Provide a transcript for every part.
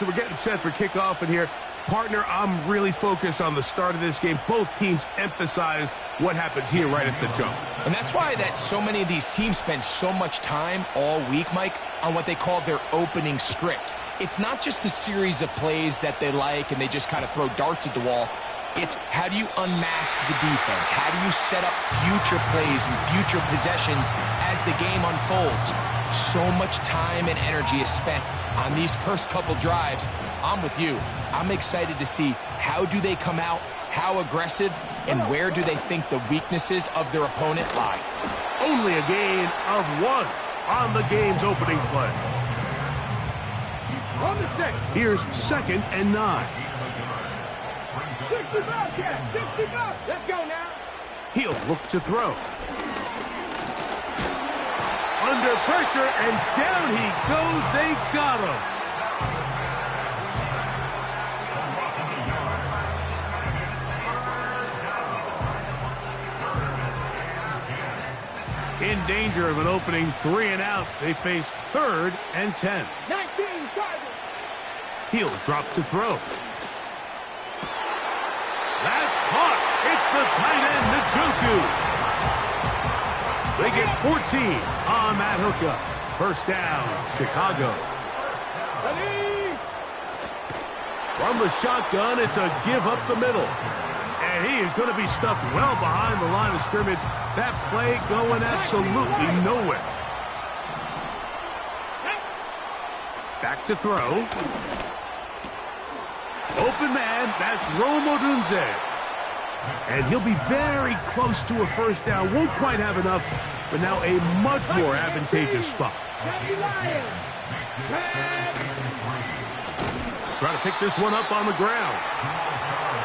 so we're getting set for kickoff, and here, partner, I'm really focused on the start of this game. Both teams emphasize what happens here right at the jump. And that's why that so many of these teams spend so much time all week, Mike, on what they call their opening script. It's not just a series of plays that they like and they just kind of throw darts at the wall. It's how do you unmask the defense? How do you set up future plays and future possessions as the game unfolds? So much time and energy is spent on these first couple drives. I'm with you. I'm excited to see how do they come out, how aggressive, and where do they think the weaknesses of their opponent lie. Only a gain of 1 on the game's opening play. Here's 2nd and 9. Let's go now. He'll look to throw. Under pressure, and down he goes. They got him. In danger of an opening 3 and out. They face 3rd and 10. 19 targets. He'll drop to throw. That's caught. It's the tight end, Njoku. They get 14 on that hookup. First down, Chicago. Ready. From the shotgun, it's a give up the middle. And he is going to be stuffed well behind the line of scrimmage. That play going absolutely nowhere. Back to throw. Open man, that's Odunze. And he'll be very close to a first down. Won't quite have enough, but now a much more advantageous spot. Trying to pick this one up on the ground.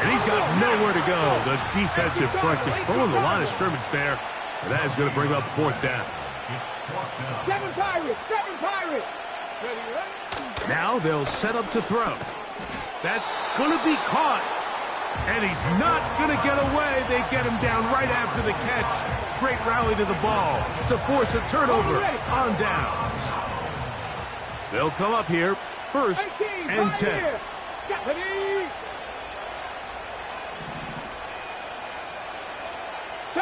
And he's got nowhere to go. The defensive front controlling the line of scrimmage there. And that is going to bring up 4th down. 7 Pirates. Now they'll set up to throw. That's going to be caught. And he's not going to get away. They get him down right after the catch. Great rally to the ball to force a turnover on downs. They'll come up here, 1st and 10.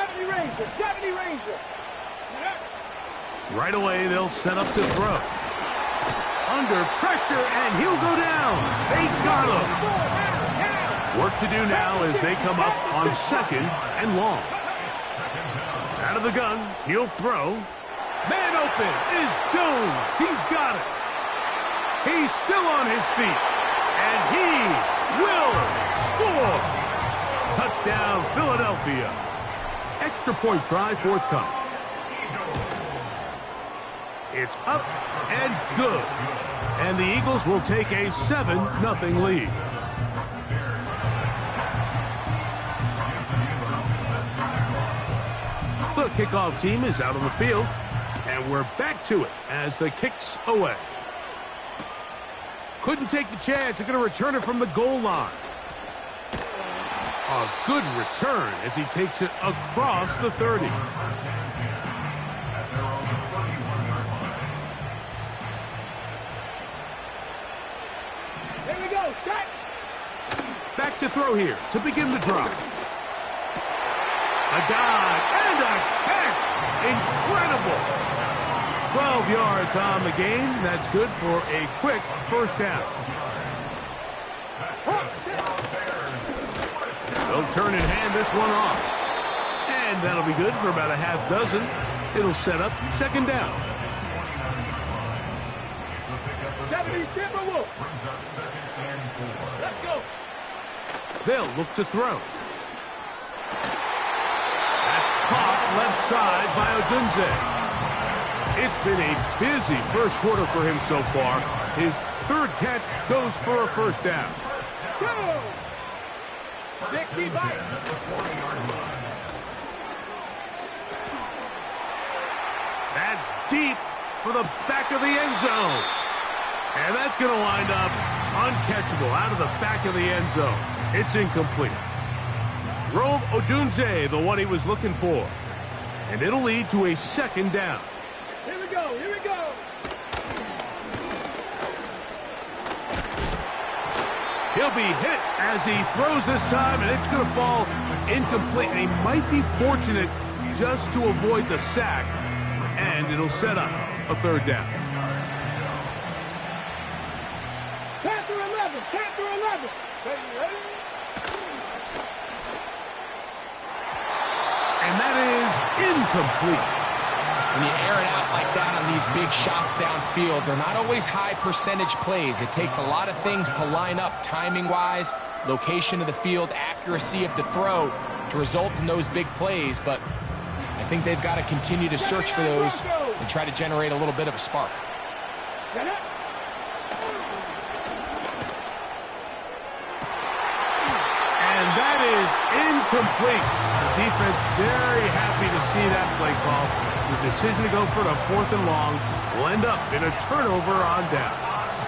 70 Ranger. Right away, they'll set up to throw. Under pressure, and he'll go down. They got him. Work to do now as they come up on 2nd and long. Out of the gun, he'll throw. Man open is Jones. He's got it. He's still on his feet. And he will score. Touchdown, Philadelphia. Extra point try forthcoming. It's up and good. And the Eagles will take a 7-0 lead. The kickoff team is out on the field, and we're back to it as the kick's away. Couldn't take the chance. They're going to return it from the goal line. A good return as he takes it across the 30. Here we go. Set. Back to throw here to begin the drive. A dive and a catch. Incredible. 12 yards on the game. That's good for a quick first down. They'll turn and hand this one off. And that'll be good for about a half dozen. It'll set up 2nd down. 70 Timberwolves. Let's go. They'll look to throw. That's caught left side by Odunze. It's been a busy first quarter for him so far. His 3rd catch goes for a first down. Go. 60 bites. That's deep for the back of the end zone. And that's going to wind up uncatchable out of the back of the end zone. It's incomplete. Rome Odunze, the one he was looking for. And it'll lead to a 2nd down. Here we go. He'll be hit as he throws this time, and it's going to fall incomplete. And he might be fortunate just to avoid the sack, and it'll set up a third down. Panther 11, Panther 11. Ready? And that is incomplete. When you air it out like that on these big shots downfield, they're not always high percentage plays. It takes a lot of things to line up timing-wise, location of the field, accuracy of the throw to result in those big plays. But I think they've got to continue to search for those and try to generate a little bit of a spark. And that is incomplete. The defense very happy to see that play call. The decision to go for the 4th and long will end up in a turnover on down.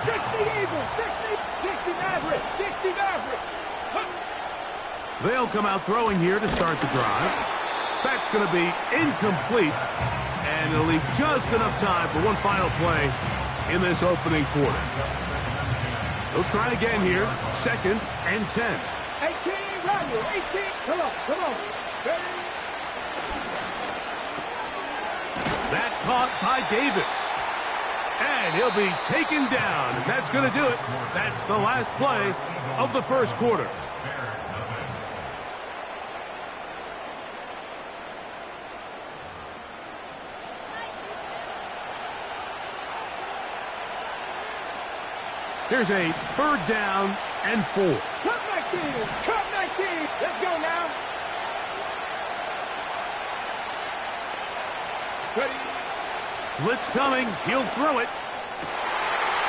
60 Eagles, 60 Maverick, 60 Maverick. They'll come out throwing here to start the drive. That's going to be incomplete, and it'll leave just enough time for one final play in this opening quarter. They'll try again here, 2nd and 10. 18, Romeo, 18. Come on. Ready? That caught by Davis. And he'll be taken down. And that's going to do it. That's the last play of the first quarter. Here's a 3rd down and 4. Cut 19. Let's go now. Ready? Blitz coming. He'll throw it.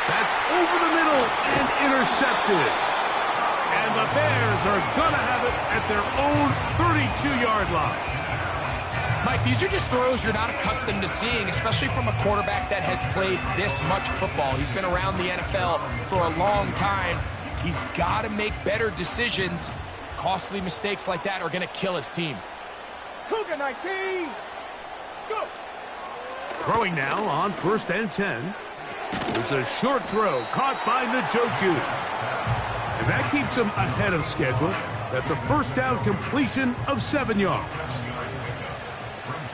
That's over the middle and intercepted. And the Bears are going to have it at their own 32-yard line. Mike, these are just throws you're not accustomed to seeing, especially from a quarterback that has played this much football. He's been around the NFL for a long time. He's got to make better decisions. Costly mistakes like that are going to kill his team. Cougar 19. Go. Throwing now on 1st and 10. There's a short throw caught by Njoku. And that keeps him ahead of schedule. That's a 1st down completion of 7 yards.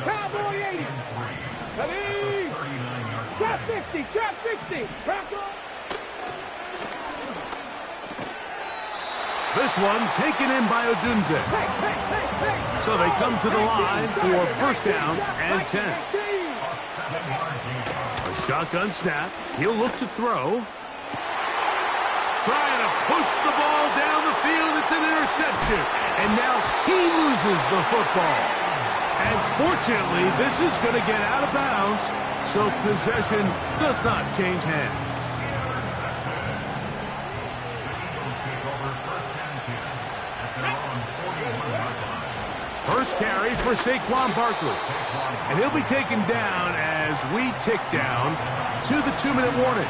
Cowboy 80. Ready? Trap 60. Bronco. This one taken in by Odunze. Hey. So they come to the line for 1st down and 10. A shotgun snap. He'll look to throw. Trying to push the ball down the field. It's an interception. And now he loses the football. And fortunately, this is going to get out of bounds, so possession does not change hands. First carry for Saquon Barkley. And he'll be taken down as we tick down to the 2-minute warning.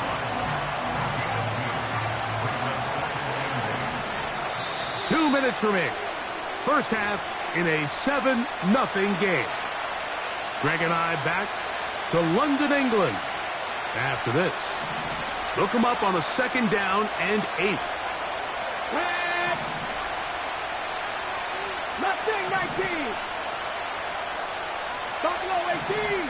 Two minutes remaining. First half in a 7-0 game. Greg and I back to London, England. After this, they'll come up on a 2nd down and 8. Mustang 19. Buffalo 18.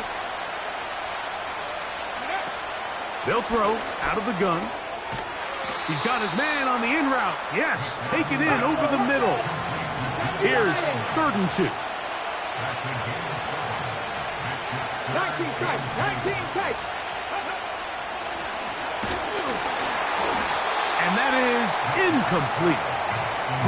They'll throw out of the gun. He's got his man on the in route. Yes, take it in over the middle. Here's 3rd and 2. 19 tight. And that is incomplete.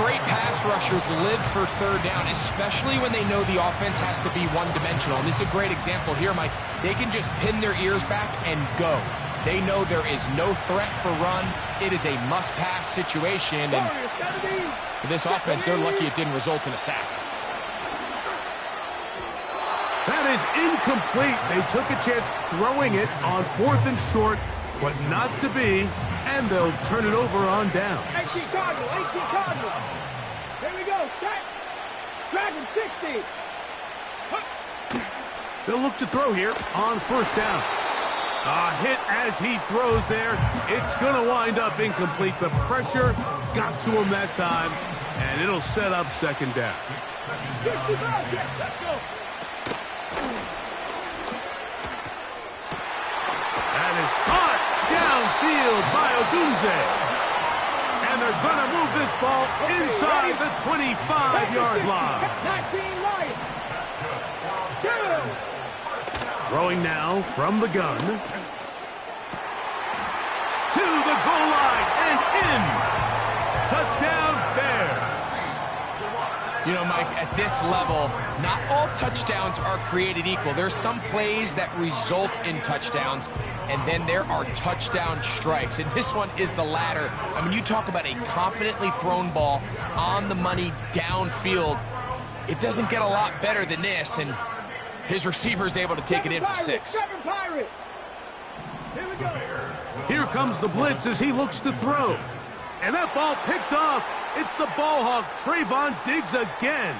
Great pass rushers live for 3rd down, especially when they know the offense has to be one-dimensional. And this is a great example here, Mike. They can just pin their ears back and go. They know there is no threat for run. It is a must-pass situation. And for this offense, they're lucky it didn't result in a sack. That is incomplete. They took a chance throwing it on 4th and short, but not to be. And they'll turn it over on down. 18 Cardinal. Here we go. Set. Dragon 60. They'll look to throw here on 1st down. A hit as he throws there. It's going to wind up incomplete. The pressure got to him that time, and it'll set up second down. That is caught downfield by Odunze. And they're going to move this ball inside the 25-yard line. Throwing now from the gun. To the goal line and in. Touchdown, Bears. You know, Mike, at this level, not all touchdowns are created equal. There's some plays that result in touchdowns, and then there are touchdown strikes. And this one is the latter. I mean, you talk about a confidently thrown ball on the money downfield. It doesn't get a lot better than this, and his receiver is able to take it in for 6. Here comes the blitz as he looks to throw. And that ball picked off. It's the ball hawk, Trayvon Diggs again.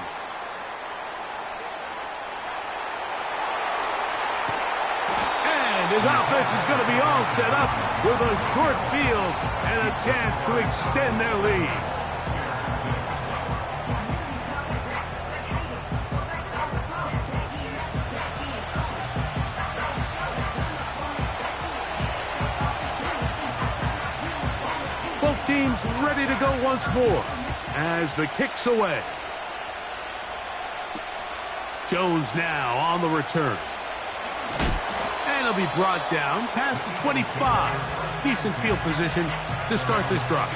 And his offense is going to be all set up with a short field and a chance to extend their lead. Both teams ready to go once more as the kick's away. Jones now on the return. And he'll be brought down past the 25. Decent field position to start this drive.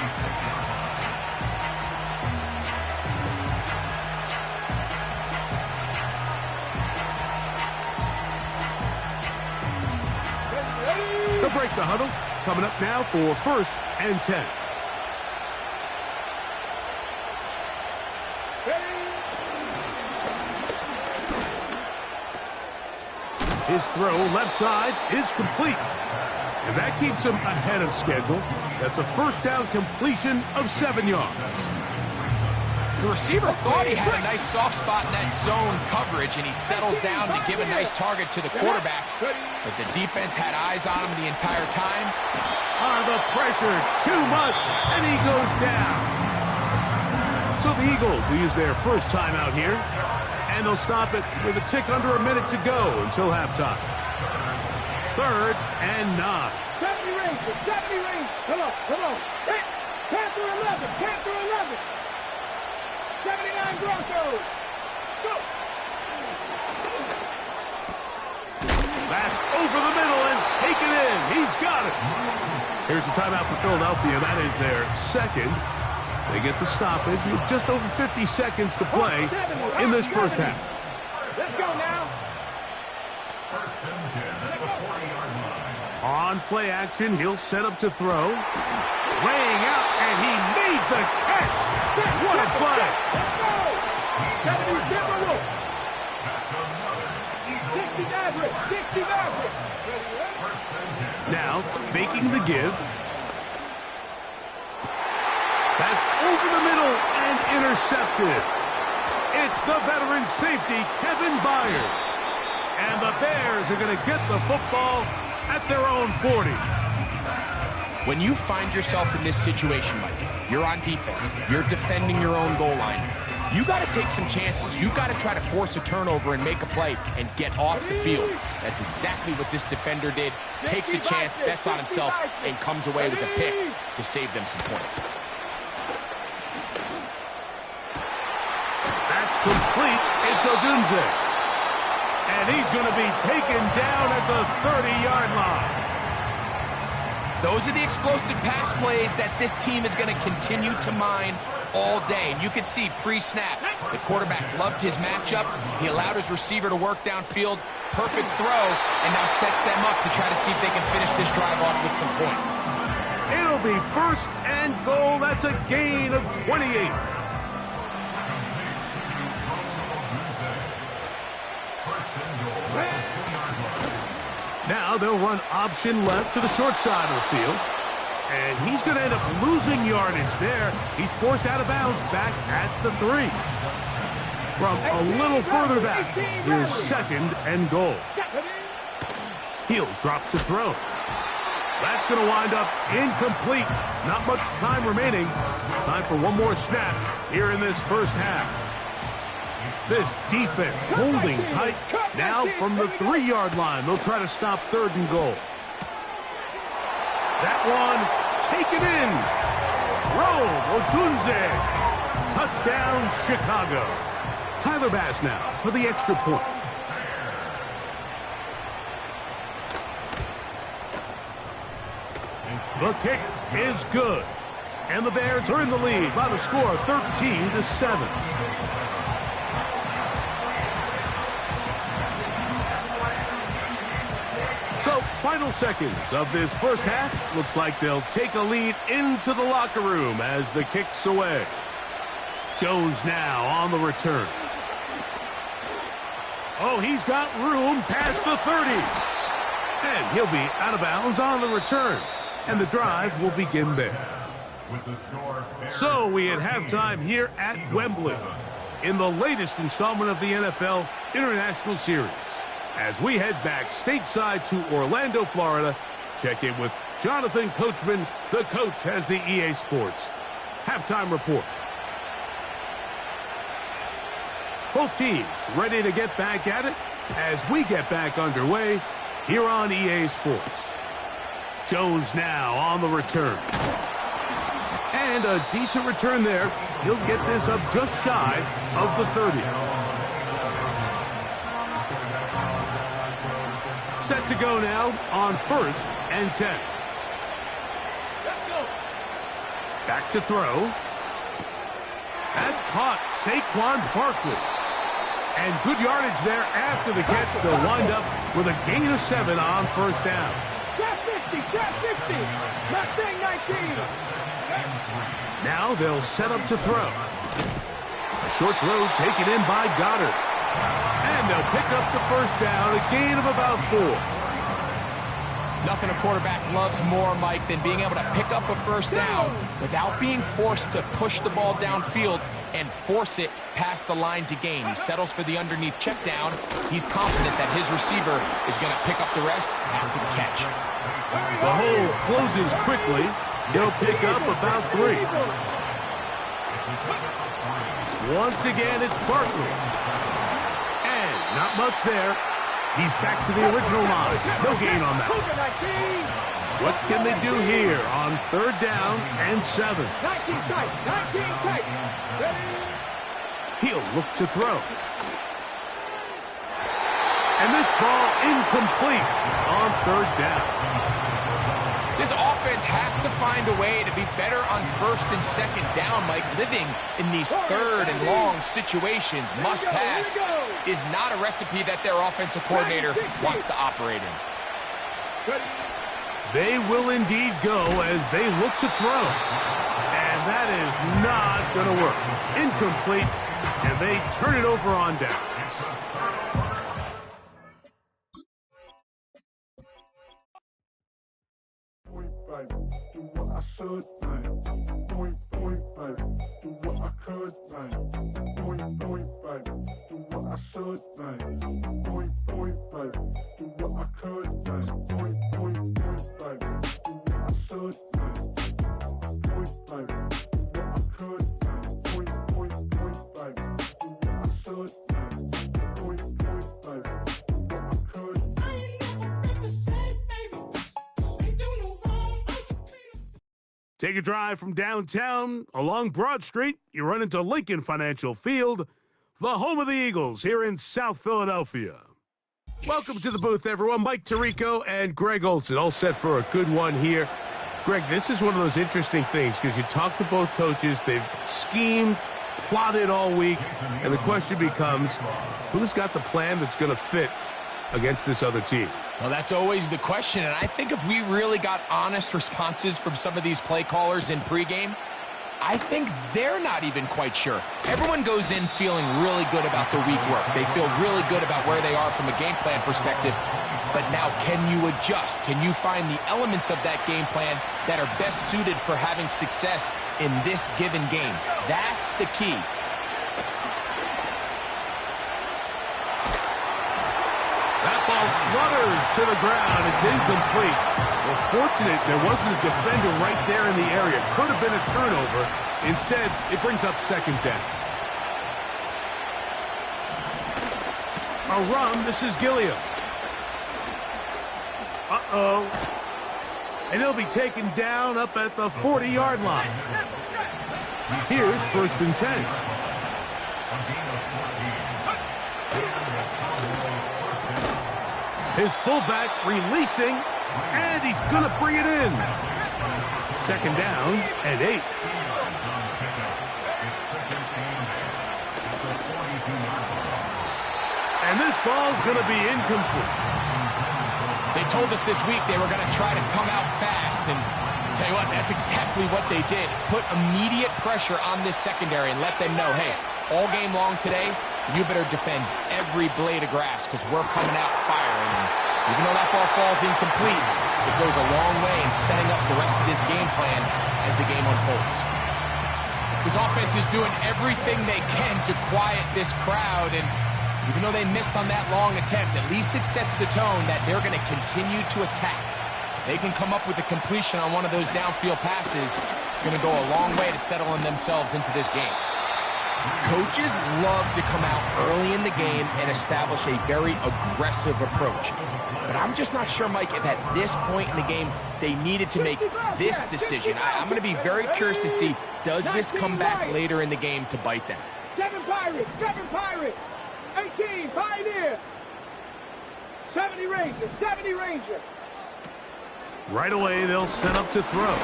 They'll break the huddle. Coming up now for 1st and 10. His throw left side is complete. And that keeps him ahead of schedule. That's a first down completion of 7 yards. The receiver thought he had a nice soft spot in that zone coverage, and he settles down to give a nice target to the quarterback. But the defense had eyes on him the entire time. The pressure, too much, and he goes down. So the Eagles will use their first timeout here, and they'll stop it with a tick under a minute to go until halftime. 3rd and 9. 70 range, 70 range. Come on. Hit. Panther 11, Panther 11. 79 Broncos. Go. That's over the middle and taken in. He's got it. Here's a timeout for Philadelphia. That is their second. They get the stoppage with just over 50 seconds to play in this first half. Let's go now. On play action, he'll set up to throw. Laying out, and he made the catch. What a play. Let's go. 70 Wolf. 60 Maverick. 60 Maverick. Now, faking the give. That's over the middle and intercepted. It's the veteran safety, Kevin Byard. And the Bears are going to get the football at their own 40. When you find yourself in this situation, Mike, you're on defense, you're defending your own goal line, you got to take some chances. You got to try to force a turnover and make a play and get off the field. That's exactly what this defender did. Takes a chance, bets on himself, and comes away with a pick to save them some points. That's complete. It's Odunze. And he's going to be taken down at the 30-yard line. Those are the explosive pass plays that this team is going to continue to mine all day. And you can see pre-snap, the quarterback loved his matchup. He allowed his receiver to work downfield. Perfect throw, and now sets them up to try to see if they can finish this drive off with some points. It'll be 1st and goal. That's a gain of 28. Now they'll run option left to the short side of the field. And he's going to end up losing yardage there. He's forced out of bounds back at the 3. From a little further back, here's 2nd and goal. He'll drop to throw. That's going to wind up incomplete. Not much time remaining. Time for one more snap here in this first half. This defense holding tight. Now from the 3-yard line, they'll try to stop 3rd and goal. That one taken in. Odunze. Touchdown, Chicago. Tyler Bass now for the extra point. The kick is good. And the Bears are in the lead by the score of 13-7. So, final seconds of this first half. Looks like they'll take a lead into the locker room as the kick's away. Jones now on the return. Oh, he's got room past the 30. And he'll be out of bounds on the return. And the drive will begin there. So we at halftime here at Wembley in the latest installment of the NFL International Series. As we head back stateside to Orlando, Florida, check in with Jonathan Coachman. The coach has the EA Sports halftime report. Both teams ready to get back at it as we get back underway here on EA Sports. Jones now on the return. And a decent return there. He'll get this up just shy of the 30. Set to go now on 1st and 10. Back to throw. That's caught. Saquon Barkley. And good yardage there after the catch. They'll wind up with a gain of 7 on 1st down. Trap 50, trap 50. Mustang 19. Now they'll set up to throw. A short throw taken in by Goddard. And they'll pick up the 1st down, a gain of about 4. Nothing a quarterback loves more, Mike, than being able to pick up a 1st down without being forced to push the ball downfield and force it past the line to gain. He settles for the underneath check down. He's confident that his receiver is going to pick up the rest after the catch. The hole closes quickly. They'll pick up about 3. Once again, it's Barkley. And not much there. He's back to the original line. No gain on that. What can they do here on 3rd down and 7? 19 tight, 19 tight. He'll look to throw. And this ball incomplete on 3rd down. This offense has to find a way to be better on 1st and 2nd down, Mike. Living in these 3rd and long situations, must pass, is not a recipe that their offensive coordinator wants to operate in. They will indeed go as they look to throw. And that is not going to work. Incomplete, and they turn it over on downs. Do what I should, man. Point, baby. Do what I could, man. Point, baby. Do what I should, man. Point, baby. Do what I could, man. Point, baby. Do what I should, man. Point, baby. Do what I could, man. Point, baby. Do what I should, man. Point, baby. Do what I could. Take a drive from downtown along Broad Street. You run into Lincoln Financial Field, the home of the Eagles here in South Philadelphia. Welcome to the booth, everyone. Mike Tirico and Greg Olson, all set for a good one here. Greg, this is one of those interesting things because you talk to both coaches. They've schemed, plotted all week, and the question becomes, who's got the plan that's going to fit against this other team? Well, that's always the question, and I think if we really got honest responses from some of these play callers in pregame, I think they're not even quite sure. Everyone goes in feeling really good about their week work. They feel really good about where they are from a game plan perspective. But now, can you adjust? Can you find the elements of that game plan that are best suited for having success in this given game? That's the key. That ball ball flutters to the ground. It's incomplete. Well, fortunate there wasn't a defender right there in the area. Could have been a turnover. Instead, it brings up second down. A run. This is Gilliam. Uh-oh. And he'll be taken down up at the 40-yard line. Here's 1st and 10. His fullback releasing, and he's going to bring it in. 2nd down and 8. And this ball's going to be incomplete. They told us this week they were going to try to come out fast, and tell you what, that's exactly what they did. Put immediate pressure on this secondary and let them know, hey, all game long today, you better defend every blade of grass because we're coming out firing. And even though that ball falls incomplete, it goes a long way in setting up the rest of this game plan as the game unfolds. This offense is doing everything they can to quiet this crowd, and even though they missed on that long attempt, at least it sets the tone that they're going to continue to attack. They can come up with a completion on one of those downfield passes. It's going to go a long way to settling themselves into this game. Coaches love to come out early in the game and establish a very aggressive approach. But I'm just not sure, Mike, if at this point in the game they needed to make this decision. I'm going to be very curious to see, does this come back later in the game to bite them? 7 Pirates, 7 Pirates. 18, Pioneer. 70 Ranger, 70 Ranger. Right away, they'll set up to throw.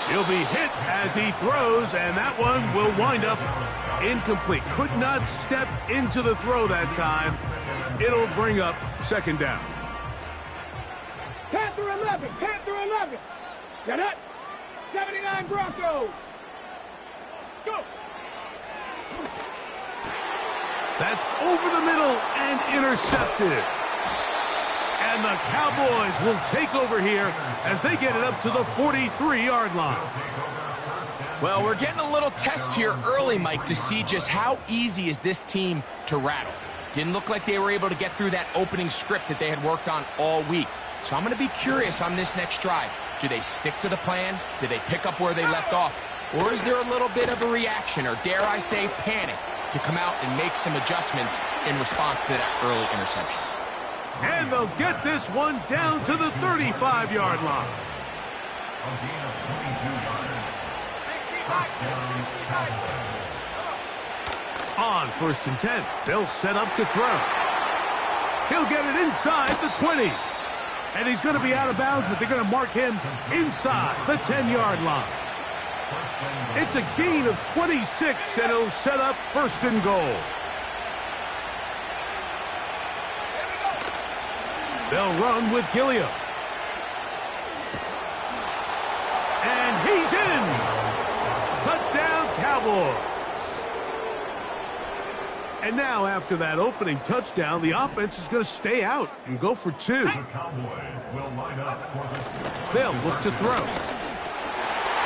He'll be hit as he throws, and that one will wind up incomplete. Could not step into the throw that time. It'll bring up 2nd down. Panther 11, Panther 11. Set up. 79 Broncos. Go. That's over the middle and intercepted. And the Cowboys will take over here as they get it up to the 43-yard line. Well, we're getting a little test here early, Mike, to see just how easy is this team to rattle. Didn't look like they were able to get through that opening script that they had worked on all week. So I'm going to be curious on this next drive. Do they stick to the plan? Do they pick up where they left off? Or is there a little bit of a reaction, or dare I say panic, to come out and make some adjustments in response to that early interception? And they'll get this one down to the 35-yard line. On 1st and 10, they'll set up to throw. He'll get it inside the 20. And he's going to be out of bounds, but they're going to mark him inside the 10-yard line. It's a gain of 26, and it'll set up 1st and goal. They'll run with Gilliam. And he's in. Touchdown, Cowboys. And now, after that opening touchdown, the offense is going to stay out and go for 2. They'll look to throw.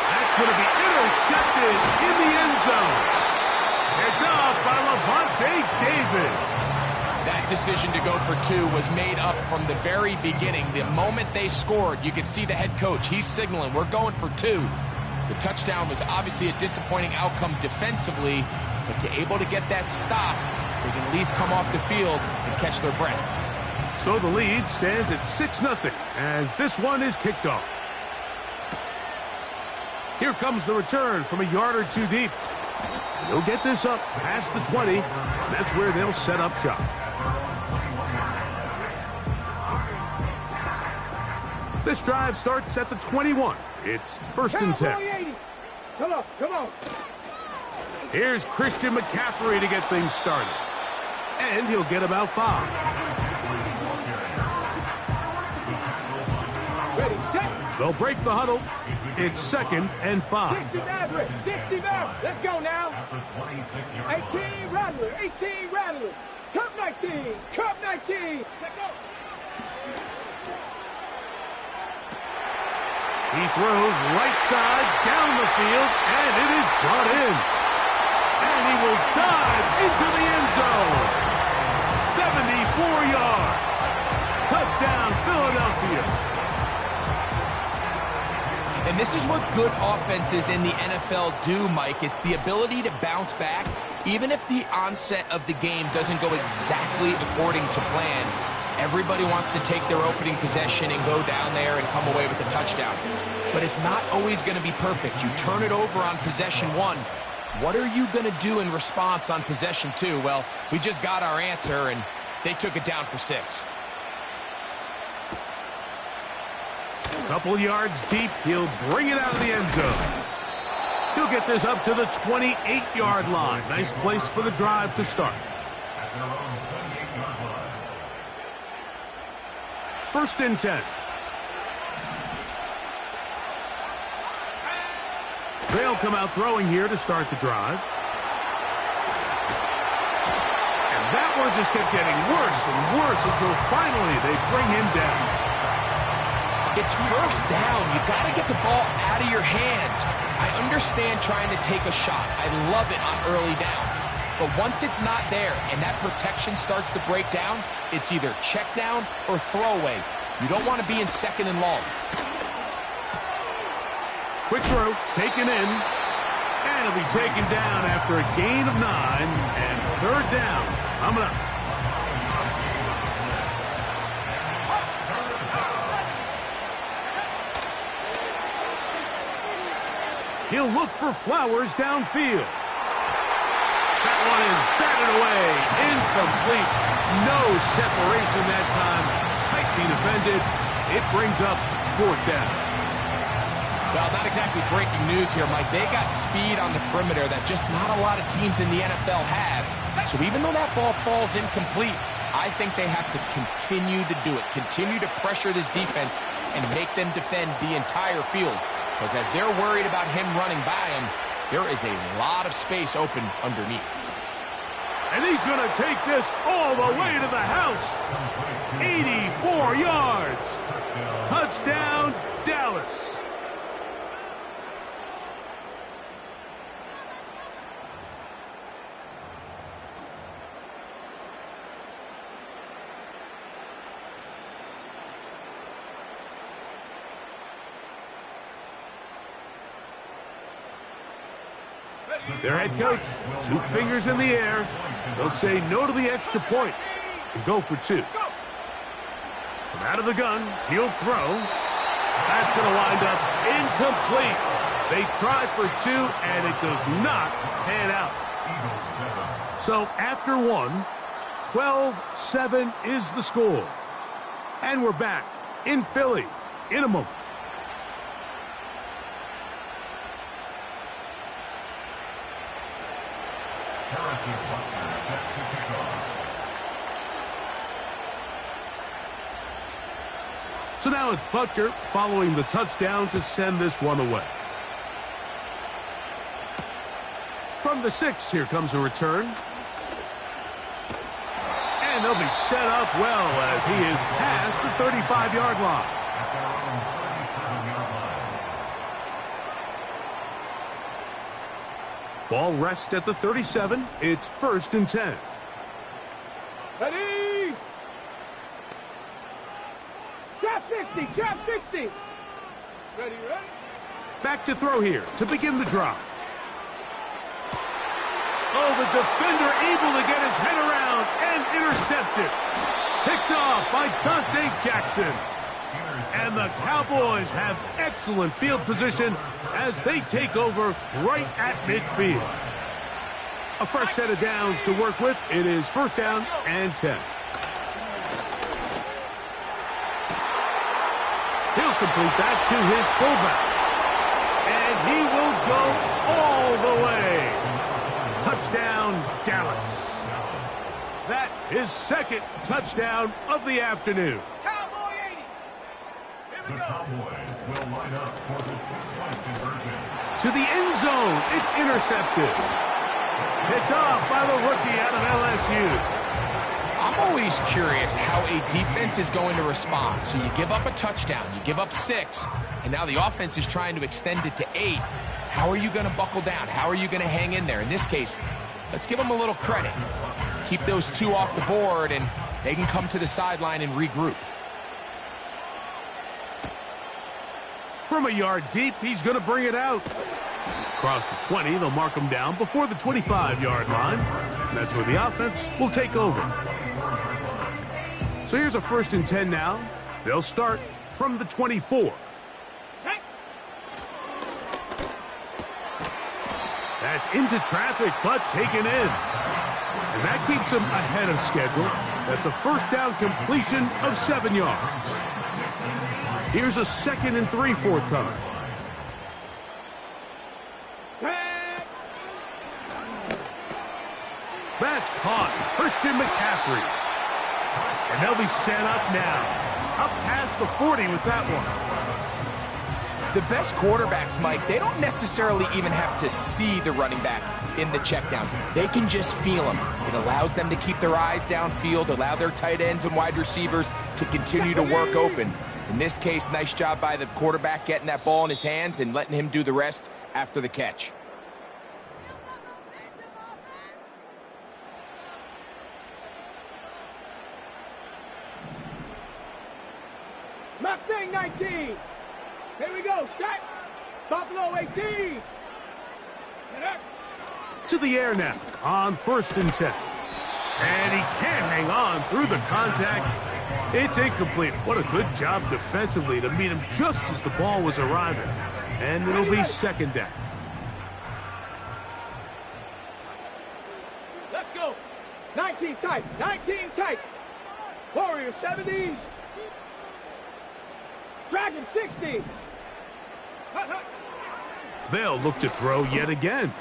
That's going to be intercepted in the end zone. Picked off by Levante David. That decision to go for 2 was made up from the very beginning. The moment they scored, you could see the head coach. He's signaling, we're going for 2. The touchdown was obviously a disappointing outcome defensively, but to able to get that stop, they can at least come off the field and catch their breath. So the lead stands at 6-0 as this one is kicked off. Here comes the return from a yard or 2 deep. And he'll get this up past the 20, and that's where they'll set up shop. This drive starts at the 21. It's 1st and 10. Come on, come on. Here's Christian McCaffrey to get things started. And he'll get about 5. Ready, set. They'll break the huddle. It's 2nd and 5. 60 Maverick, 60 Maverick. Let's go now. 18 Rattler, 18 Rattler. Cup 19, Cup 19. Let's go. He throws right side down the field, and it is brought in. And he will dive into the end zone. 74 yards. Touchdown, Philadelphia. And this is what good offenses in the NFL do, Mike. It's the ability to bounce back, even if the onset of the game doesn't go exactly according to plan. Everybody wants to take their opening possession and go down there and come away with a touchdown. But it's not always going to be perfect. You turn it over on possession 1. What are you going to do in response on possession 2? Well, we just got our answer, and they took it down for 6. A couple yards deep, he'll bring it out of the end zone. He'll get this up to the 28-yard line. Nice place for the drive to start. First and 10. They'll come out throwing here to start the drive. And that one just kept getting worse and worse until finally they bring him down. It's first down. You got to get the ball out of your hands. I understand trying to take a shot. I love it on early downs. But once it's not there and that protection starts to break down, it's either check down or throwaway. You don't want to be in second and long. Quick throw, taken in, and it'll be taken down after a gain of 9, and third down. Coming up. He'll look for Flowers downfield. That one is batted away, incomplete. No separation that time. Tightly defended. It brings up fourth down. Well, not exactly breaking news here, Mike. They got speed on the perimeter that just not a lot of teams in the NFL have. So even though that ball falls incomplete, I think they have to continue to do it. Continue to pressure this defense and make them defend the entire field. Because as they're worried about him running by him, there is a lot of space open underneath. And he's going to take this all the way to the house. 84 yards. Touchdown, Dallas. Their head coach, 2 fingers in the air. They'll say no to the extra point and go for 2. From out of the gun, he'll throw. That's going to wind up incomplete. They try for 2, and it does not pan out. So after 1, 12-7 is the score. And we're back in Philly in a moment. So now it's Butker following the touchdown to send this one away. From the 6, here comes a return. And they'll be set up well as he is past the 35-yard line. Ball rests at the 37. It's first and 10. Ready? Trap 60, trap 60. Ready, ready? Back to throw here to begin the drive. Oh, the defender able to get his head around and intercepted. Picked off by Dante Jackson. And the Cowboys have excellent field position as they take over right at midfield. A fresh set of downs to work with. It is first down and 10. He'll complete that to his fullback. And he will go all the way. Touchdown, Dallas. That is second touchdown of the afternoon. Cowboy 80. Here we The go. Cowboys will line up for the two-point conversion. To the end zone, it's intercepted. Picked off by the rookie out of LSU. I'm always curious how a defense is going to respond. So you give up a touchdown, you give up 6, and now the offense is trying to extend it to 8. How are you going to buckle down? How are you going to hang in there? In this case, let's give them a little credit. Keep those 2 off the board, and they can come to the sideline and regroup. From a yard deep, he's going to bring it out. Across the 20, they'll mark him down before the 25-yard line. And that's where the offense will take over. So here's a 1st and 10 now. They'll start from the 24. That's into traffic, but taken in. And that keeps him ahead of schedule. That's a 1st down completion of 7 yards. Here's a 2nd and 3 forthcoming. That's caught. Christian McCaffrey. And they'll be set up now. Up past the 40 with that one. The best quarterbacks, Mike, they don't necessarily even have to see the running back in the check down. They can just feel him. It allows them to keep their eyes downfield, allow their tight ends and wide receivers to continue to work open. In this case, nice job by the quarterback getting that ball in his hands and letting him do the rest after the catch. Mustang 19. Here we go. Strike. Buffalo 18. To the air now on 1st and 10. And he can't hang on through the contact. It's incomplete. What a good job defensively to meet him just as the ball was arriving. And it'll be 2nd down. Let's go. 19 tight. 19 tight. Warriors 70. Dragon 60. They'll look to throw yet again.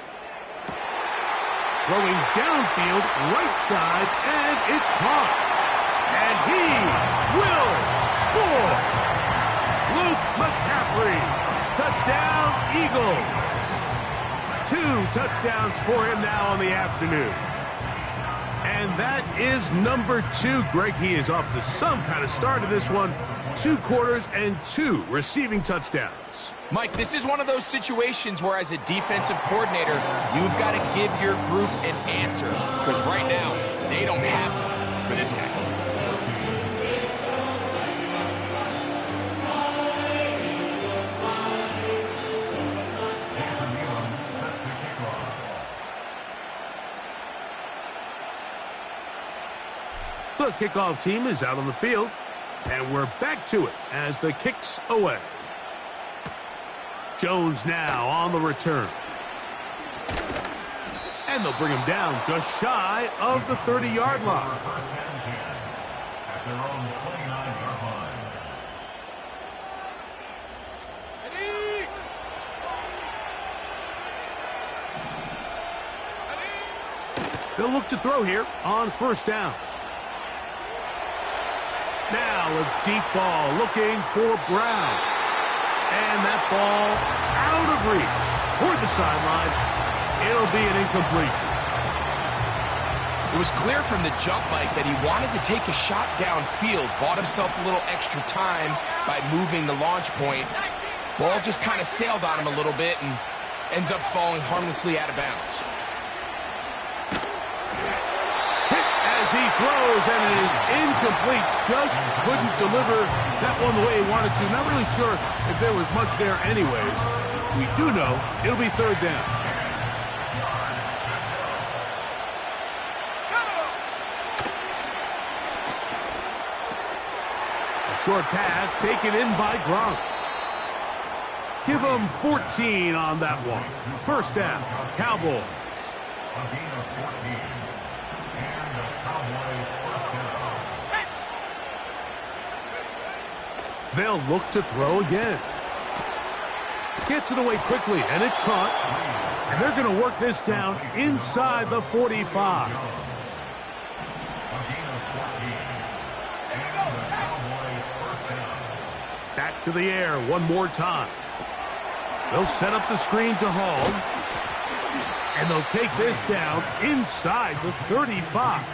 Throwing downfield, right side, and it's caught. And he will score. Luke McCaffrey. Touchdown, Eagles. 2 touchdowns for him now on the afternoon. And that is number 2. Greg, he is off to some kind of start of this one. 2 quarters and 2 receiving touchdowns. Mike, this is one of those situations where as a defensive coordinator, you've got to give your group an answer. Because right now, they don't have one for this guy. The kickoff team is out on the field. And we're back to it as the kick's away. Jones now on the return. And they'll bring him down just shy of the 30-yard line. They'll look to throw here on 1st down. Now a deep ball looking for Brown. And that ball out of reach toward the sideline. It'll be an incompletion. It was clear from the jump, Mike, that he wanted to take a shot downfield, bought himself a little extra time by moving the launch point. Ball just kind of sailed on him a little bit and ends up falling harmlessly out of bounds. He throws, and it is incomplete. Just couldn't deliver that one the way he wanted to. Not really sure if there was much there anyways. We do know it'll be 3rd down. A short pass taken in by Gronk. Give him 14 on that one. 1st down, Cowboys. They'll look to throw again. Gets it away quickly, and it's caught. And they're going to work this down inside the 45. Back to the air one more time. They'll set up the screen to Hall. And they'll take this down inside the 35.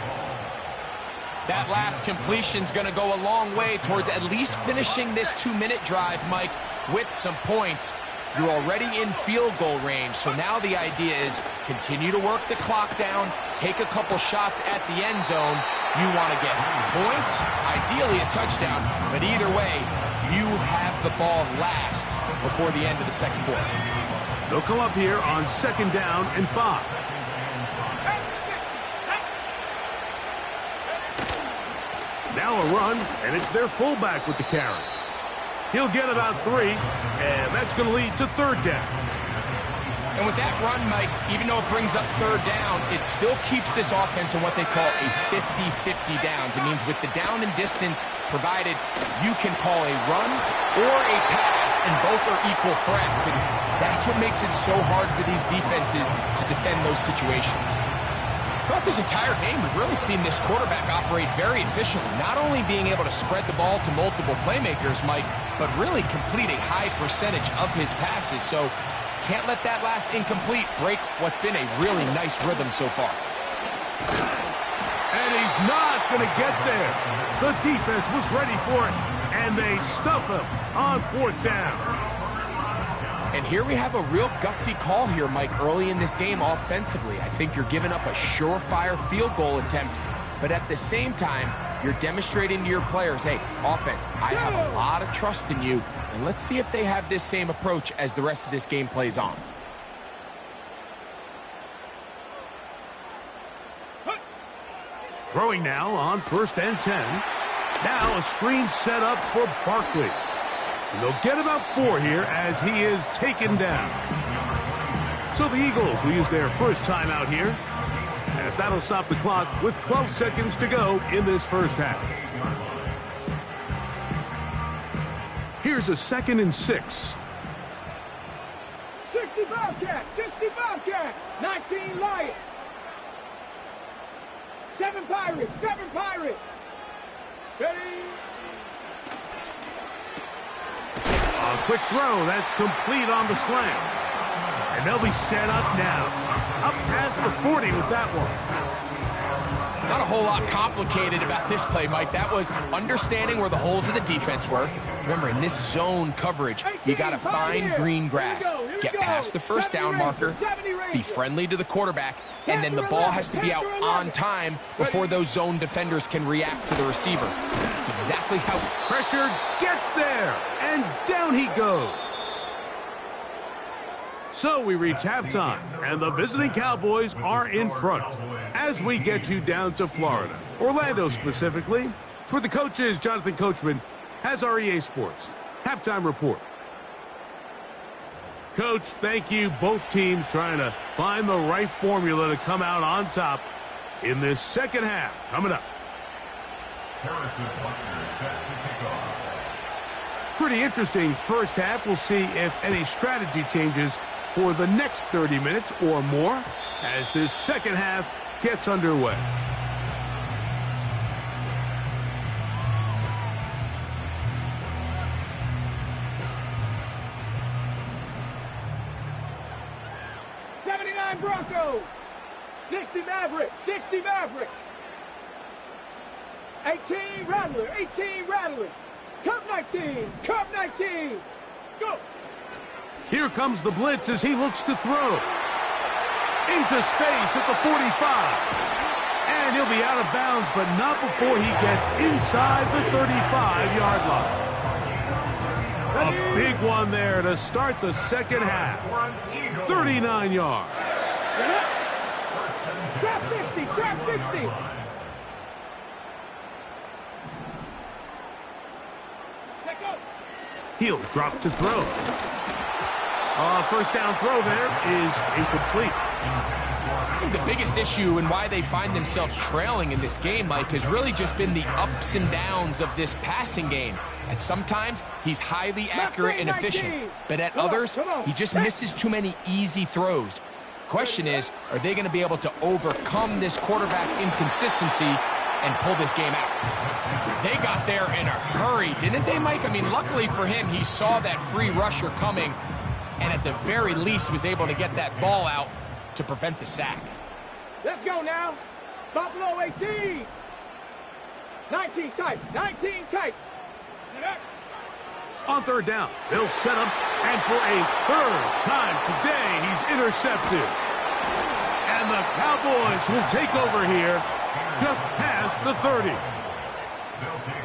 That last completion's going to go a long way towards at least finishing this 2-minute drive, Mike, with some points. You're already in field goal range, so now the idea is continue to work the clock down, take a couple shots at the end zone. You want to get points, ideally a touchdown, but either way, you have the ball last before the end of the second quarter. They'll come up here on 2nd down and 5. Now a run, and it's their fullback with the carry. He'll get about 3, and that's going to lead to 3rd down. And with that run, Mike, even though it brings up 3rd down, it still keeps this offense in what they call a 50-50 downs. It means with the down and distance provided, you can call a run or a pass, and both are equal threats. And that's what makes it so hard for these defenses to defend those situations. Throughout this entire game, we've really seen this quarterback operate very efficiently, not only being able to spread the ball to multiple playmakers, Mike, but really complete a high percentage of his passes. So can't let that last incomplete break what's been a really nice rhythm so far. And he's not going to get there. The defense was ready for it, and they stuff him on 4th down. And here we have a real gutsy call here, Mike, early in this game offensively. I think you're giving up a surefire field goal attempt, but at the same time, you're demonstrating to your players, hey, offense, I have a lot of trust in you, and let's see if they have this same approach as the rest of this game plays on. Throwing now on 1st and 10. Now a screen set up for Barkley. And they'll get about 4 here as he is taken down. So the Eagles will use their first timeout here, as that'll stop the clock with 12 seconds to go in this first half. Here's a 2nd and 6. 65 cat, 65 cat, 19 Lions. 7 Pirates, 7 Pirates. Ready? A quick throw, that's complete on the slam. And they'll be set up now. Up past the 40 with that one. Not a whole lot complicated about this play, Mike. That was understanding where the holes of the defense were. Remember, in this zone coverage, you got to find green grass. Get past the 1st down marker, be friendly to the quarterback, and then the ball has to be out on time before those zone defenders can react to the receiver. That's exactly how... Pressure gets there, and down he goes. So we reach halftime, and the visiting Cowboys are in front. As we get you down to Florida, Orlando specifically, it's where the coach is. Jonathan Coachman has our EA Sports halftime report. Coach, thank you. Both teams trying to find the right formula to come out on top in this second half. Coming up. Pretty interesting first half. We'll see if any strategy changes for the next 30 minutes or more as this second half gets underway. Broncos, 60 Mavericks, 60 Mavericks. 18 Rattler, 18 Rattler. Cup 19, Cup 19. Go. Here comes the blitz as he looks to throw. Into space at the 45. And he'll be out of bounds, but not before he gets inside the 35-yard line. A big one there to start the second half. 39 yards. Trap 50, trap 50. He'll drop to throw. First down throw there is incomplete. I think the biggest issue and why they find themselves trailing in this game, Mike, has really just been the ups and downs of this passing game. And sometimes he's highly accurate and efficient, but at others, he just misses too many easy throws. Question is, are they going to be able to overcome this quarterback inconsistency and pull this game out? They got there in a hurry, didn't they, Mike? I mean, luckily for him, he saw that free rusher coming and at the very least was able to get that ball out to prevent the sack. Let's go now. Buffalo 18. 19 tight, 19 tight. On third down, they'll set him, and for a third time today, he's intercepted. And the Cowboys will take over here just past the 30.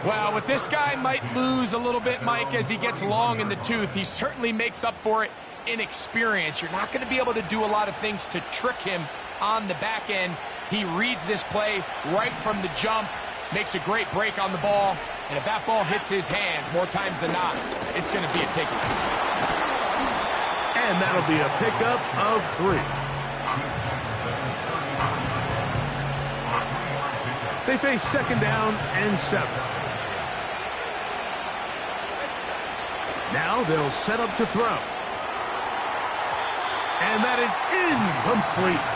Well, with this guy might lose a little bit, Mike, as he gets long in the tooth. He certainly makes up for it in experience. You're not going to be able to do a lot of things to trick him on the back end. He reads this play right from the jump, makes a great break on the ball, and if that ball hits his hands more times than not, it's going to be a takeaway. And that'll be a pickup of 3. They face 2nd down and 7. Now they'll set up to throw. And that is incomplete.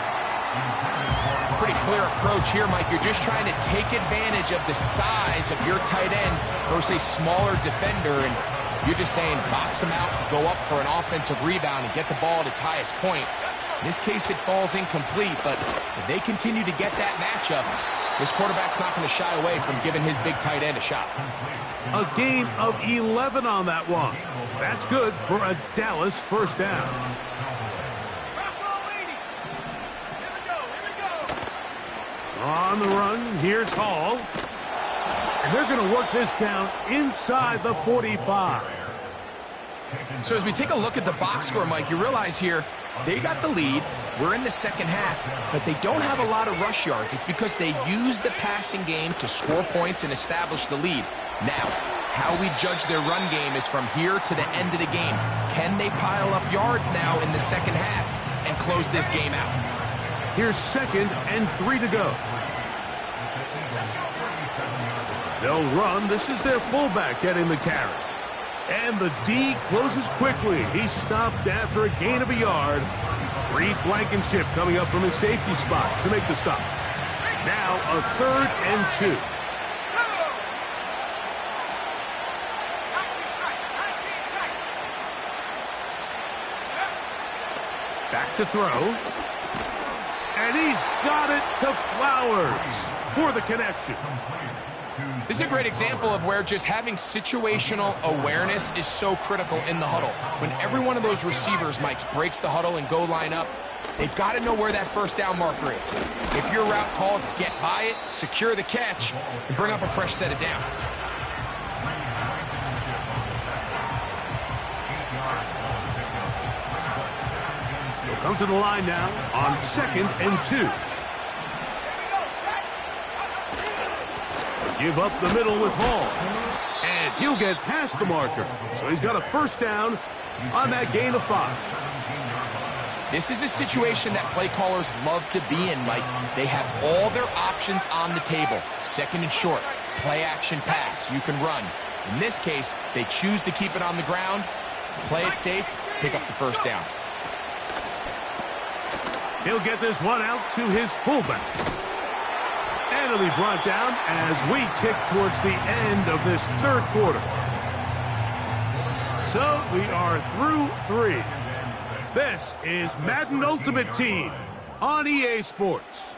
Pretty clear approach here, Mike. You're just trying to take advantage of the size of your tight end versus a smaller defender, and you're just saying box him out, go up for an offensive rebound, and get the ball at its highest point. In this case, it falls incomplete, but if they continue to get that matchup, this quarterback's not going to shy away from giving his big tight end a shot. A gain of 11 on that one. That's good for a Dallas 1st down. On the run, here's Hall. And they're going to work this down inside the 45. So as we take a look at the box score, Mike, you realize here they got the lead. We're in the 2nd half, but they don't have a lot of rush yards. It's because they use the passing game to score points and establish the lead. Now, how we judge their run game is from here to the end of the game. Can they pile up yards now in the 2nd half and close this game out? Here's 2nd and 3 to go. They'll run. This is their fullback getting the carry. And the D closes quickly. He's stopped after a gain of a yard. Reed Blankenship coming up from his safety spot to make the stop. Now a 3rd and 2. Back to throw. And he's got it to Flowers for the connection. This is a great example of where just having situational awareness is so critical in the huddle. When every one of those receivers, Mike, breaks the huddle and go line up, they've got to know where that 1st down marker is. If your route calls, get by it, secure the catch, and bring up a fresh set of downs. They'll come to the line now on 2nd and 2. Give up the middle with Hall. And he'll get past the marker. So he's got a 1st down on that gain of 5. This is a situation that play callers love to be in, Mike. They have all their options on the table. 2nd and short, play action pass, you can run. In this case, they choose to keep it on the ground, play it safe, pick up the 1st down. He'll get this one out to his fullback. And it'll be brought down as we tick towards the end of this 3rd quarter. So we are through 3. This is Madden Ultimate Team on EA Sports.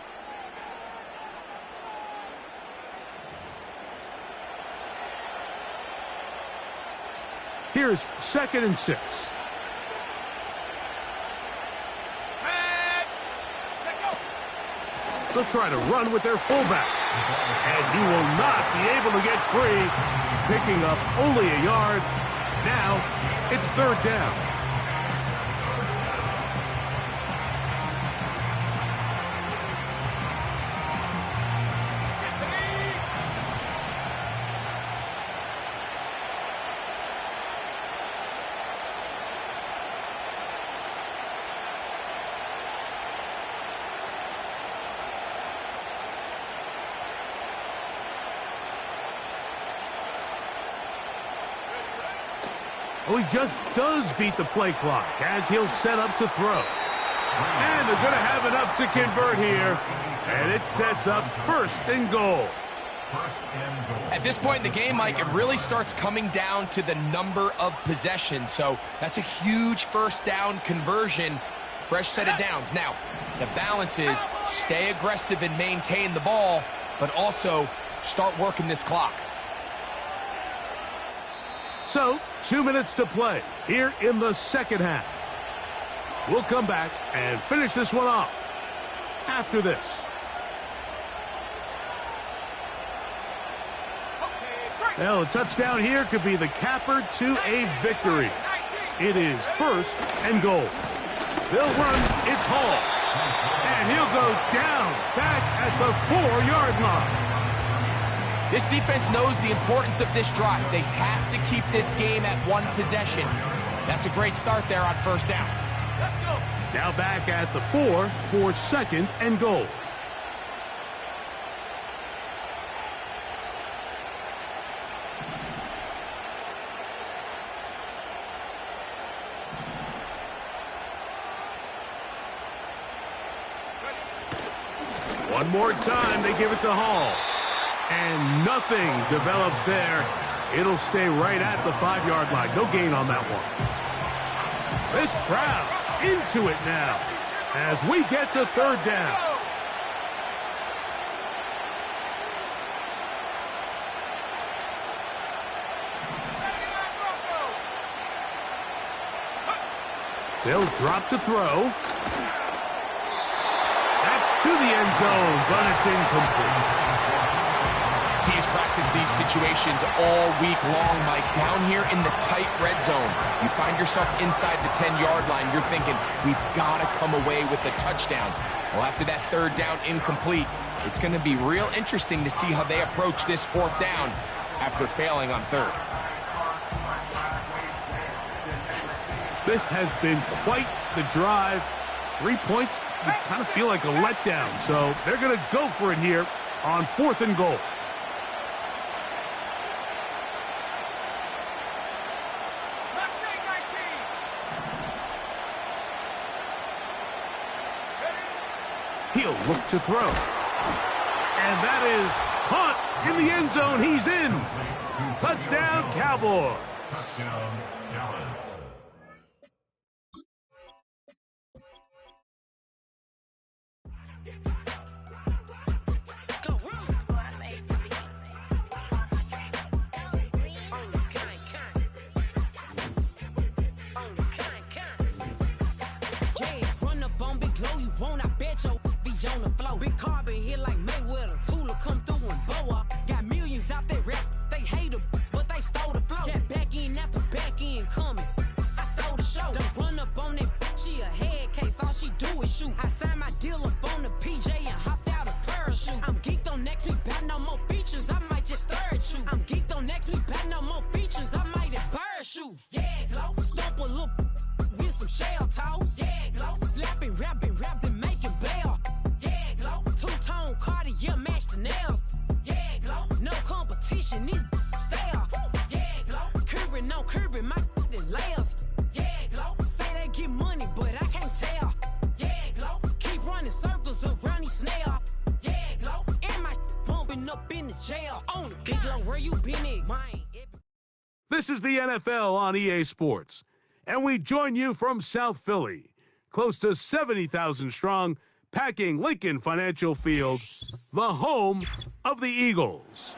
Here's 2nd and 6. They'll try to run with their fullback. And he will not be able to get free, picking up only a yard. Now it's 3rd down. Oh, he just does beat the play clock as he'll set up to throw. And they're going to have enough to convert here. And it sets up 1st and goal. At this point in the game, Mike, it really starts coming down to the number of possessions. So that's a huge 1st down conversion. Fresh set of downs. Now, the balance is stay aggressive and maintain the ball, but also start working this clock. So, 2 minutes to play here in the 2nd half. We'll come back and finish this one off after this. Well, a touchdown here could be the capper to a victory. It is 1st and goal. They'll run, it's Hall. And he'll go down, back at the 4-yard line. This defense knows the importance of this drive. They have to keep this game at 1 possession. That's a great start there on 1st down. Let's go. Now back at the 4 for 2nd and goal. One more time, they give it to Hall. And nothing develops there. It'll stay right at the 5-yard line. No gain on that one. This crowd into it now as we get to 3rd down. They'll drop to throw. To the end zone, but it's incomplete. Teams practice these situations all week long, Mike. Down here in the tight red zone, you find yourself inside the 10-yard line. You're thinking, we've got to come away with a touchdown. Well, after that 3rd down incomplete, it's going to be real interesting to see how they approach this 4th down after failing on 3rd. This has been quite the drive. 3 points would kind of feel like a letdown, so they're going to go for it here on 4th and goal. He'll look to throw. And that is caught in the end zone. He's in. Touchdown, Cowboys. Big carbon here like Mayweather. Tula come through and bow up. Got millions out there rap. They hate her, but they stole the flow. Got back in after back in coming. I stole the show. Don't run up on that. She a head case. All she do is shoot. I signed my deal up on the PJ and hopped out a parachute. I'm geeked on next week. Got no more features. I might just stir at you. I'm geeked on next week. Got no more features. I might have parachute. Yeah, glow. Stomp a little with some shell toes. Yeah, glow. Slapping, rapping, making bail. Two-tone Cartier match the nails. Yeah, glow. No competition, these stale. Yeah, glow. Curbing, no curbing, my layers. Yeah, glow. Say they get money, but I can't tell. Yeah, glow. Keep running circles around these snails. Yeah, glow. And my bumping up in the jail. On the big glow, where you been at, mine? This is the NFL on EA Sports, and we join you from South Philly, close to 70,000 strong, packing Lincoln Financial Field, the home of the Eagles.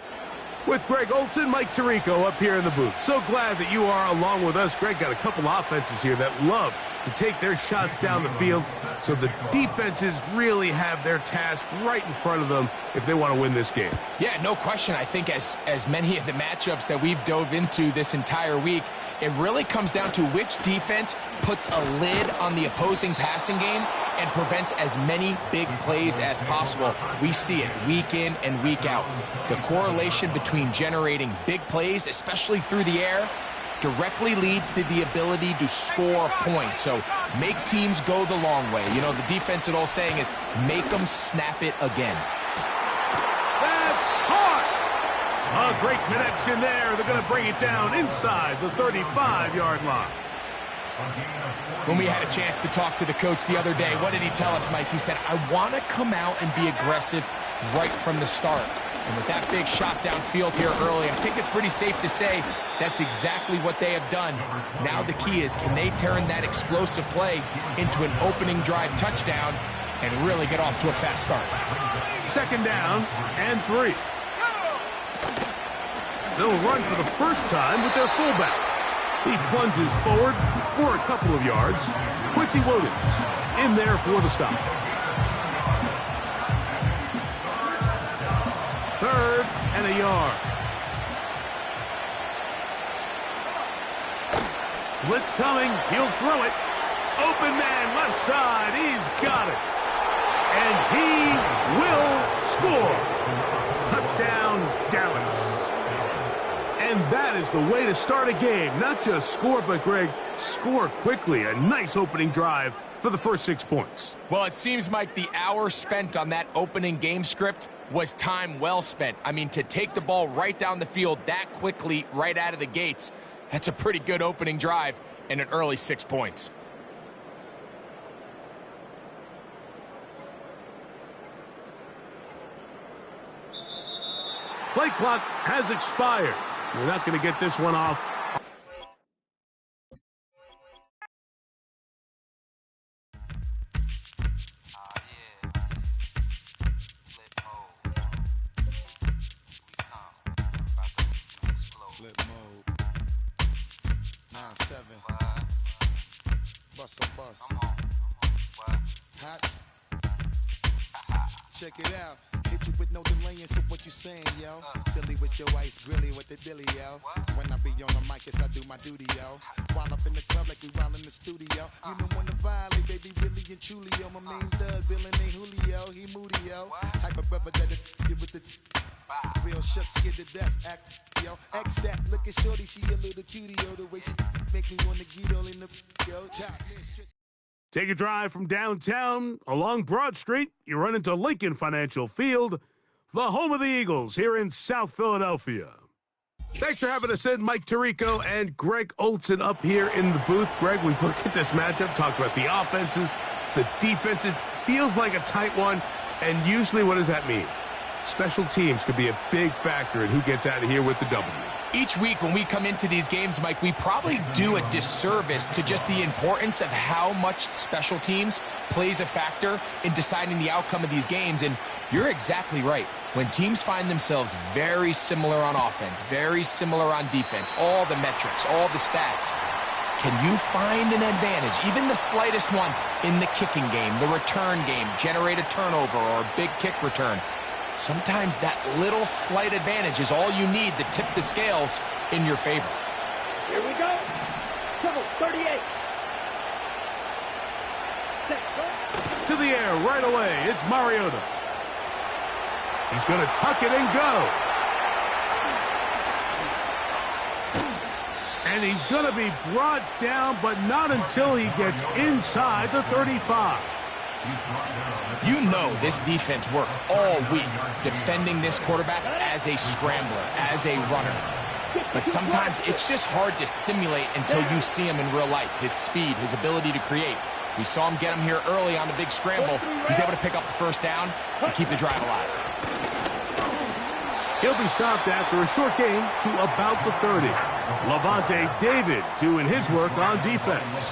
With Greg Olson, Mike Tirico up here in the booth. So glad that you are along with us. Greg got a couple offenses here that love to take their shots down the field, so the defenses really have their task right in front of them if they want to win this game. Yeah, no question. I think as many of the matchups that we've dove into this entire week, it really comes down to which defense puts a lid on the opposing passing game and prevents as many big plays as possible. We see it week in and week out. The correlation between generating big plays, especially through the air, directly leads to the ability to score points. So make teams go the long way. You know, the defense, old saying is, make them snap it again. That's hard. A great connection there. They're going to bring it down inside the 35-yard line. When we had a chance to talk to the coach the other day, what did he tell us, Mike? He said, I want to come out and be aggressive right from the start. And with that big shot downfield here early, I think it's pretty safe to say that's exactly what they have done. Now the key is, can they turn that explosive play into an opening drive touchdown and really get off to a fast start? 2nd down and 3. They'll run for the first time with their fullback. He plunges forward for a couple of yards. Quincy Williams in there for the stop. 3rd and a yard. Blitz coming. He'll throw it. Open man, left side. He's got it. And he will score. Touchdown, Dallas. And that is the way to start a game. Not just score, but, Greg, score quickly. A nice opening drive for the first 6 points. Well, it seems, Mike, the hour spent on that opening game script was time well spent. I mean, to take the ball right down the field that quickly right out of the gates, that's a pretty good opening drive and an early 6 points. Play clock has expired. You're not going to get this one off. Flip mode. 9-7. Bust a bus. Hot. Check it out. Hit you with no delaying, so what you saying, yo? Silly with your ice, grilly with the dilly, yo. When I be on the mic, yes, I do my duty, yo. While up in the club like we while in the studio. You know when to violate, baby, really and truly, yo. My main thug, villain ain't Julio, he moody, yo. Type of brother that it with the real shook, scared to death, act, yo. X that, look at shorty, she a little cutie, yo. The way she make me wanna get all in the, yo. Take a drive from downtown along Broad Street. You run into Lincoln Financial Field, the home of the Eagles here in South Philadelphia. Thanks for having us in, Mike Tirico and Greg Olson up here in the booth. Greg, we've looked at this matchup, talked about the offenses, the defense. It feels like a tight one, and usually what does that mean? Special teams could be a big factor in who gets out of here with the W. Each week when we come into these games, Mike, we probably do a disservice to just the importance of how much special teams plays a factor in deciding the outcome of these games. And you're exactly right. When teams find themselves very similar on offense, very similar on defense, all the metrics, all the stats, can you find an advantage, even the slightest one, in the kicking game, the return game, generate a turnover or a big kick return? Sometimes that little slight advantage is all you need to tip the scales in your favor. Here we go. Triple 38. To the air right away. It's Mariota. He's going to tuck it and go. And he's going to be brought down, but not until he gets inside the 35. You know this defense worked all week defending this quarterback as a scrambler, as a runner. But sometimes it's just hard to simulate until you see him in real life, his speed, his ability to create. We saw him get him here early on the big scramble. He's able to pick up the first down and keep the drive alive. He'll be stopped after a short gain to about the 30. Levante David doing his work on defense.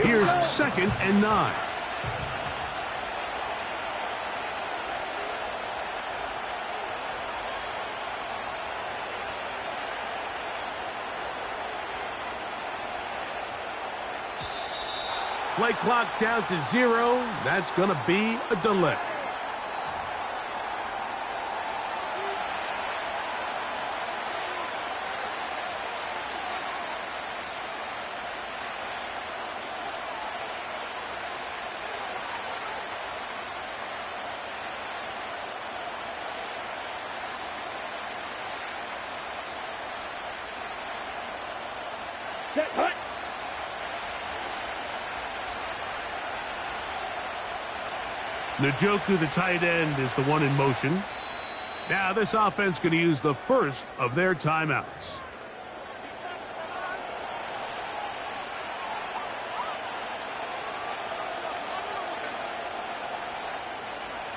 Here's 2nd and 9. Play clock down to 0. That's going to be a delay. Set, hut. Njoku, the tight end, is the one in motion. Now this offense going to use the first of their timeouts.